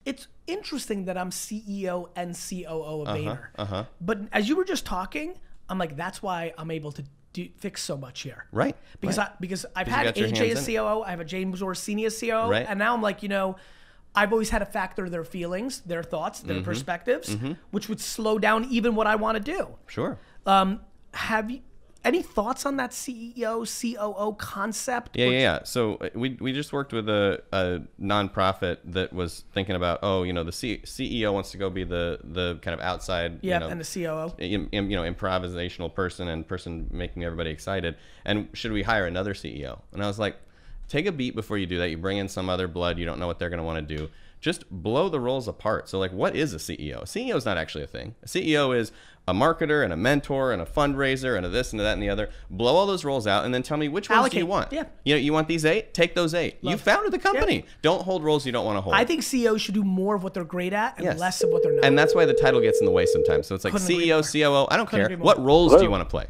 it's interesting that I'm CEO and COO of Vayner. But as you were just talking, I'm like, that's why I'm able to fix so much here. Right. Because I've had AJ as COO, I have a James Orsini as COO, and now I'm like, you know, I've always had to factor their feelings, their thoughts, their perspectives, which would slow down even what I want to do. Sure. Have you any thoughts on that CEO, COO concept? Yeah. So we just worked with a nonprofit that was thinking about, oh, you know, the CEO wants to go be the kind of outside, and the COO, improvisational person and person making everybody excited. And should we hire another CEO? And I was like, take a beat before you do that. You bring in some other blood. You don't know what they're going to want to do. Just blow the roles apart. So like, what is a CEO? A CEO is not actually a thing. A CEO is a marketer and a mentor and a fundraiser and a this and a that and the other. Blow all those roles out and then tell me which ones do you want. Yeah. You want these 8? Take those 8. You founded the company. Yeah. Don't hold roles you don't want to hold. I think CEOs should do more of what they're great at and less of what they're not. And that's why the title gets in the way sometimes. So it's like CEO, COO. I don't care. What roles do you want to play?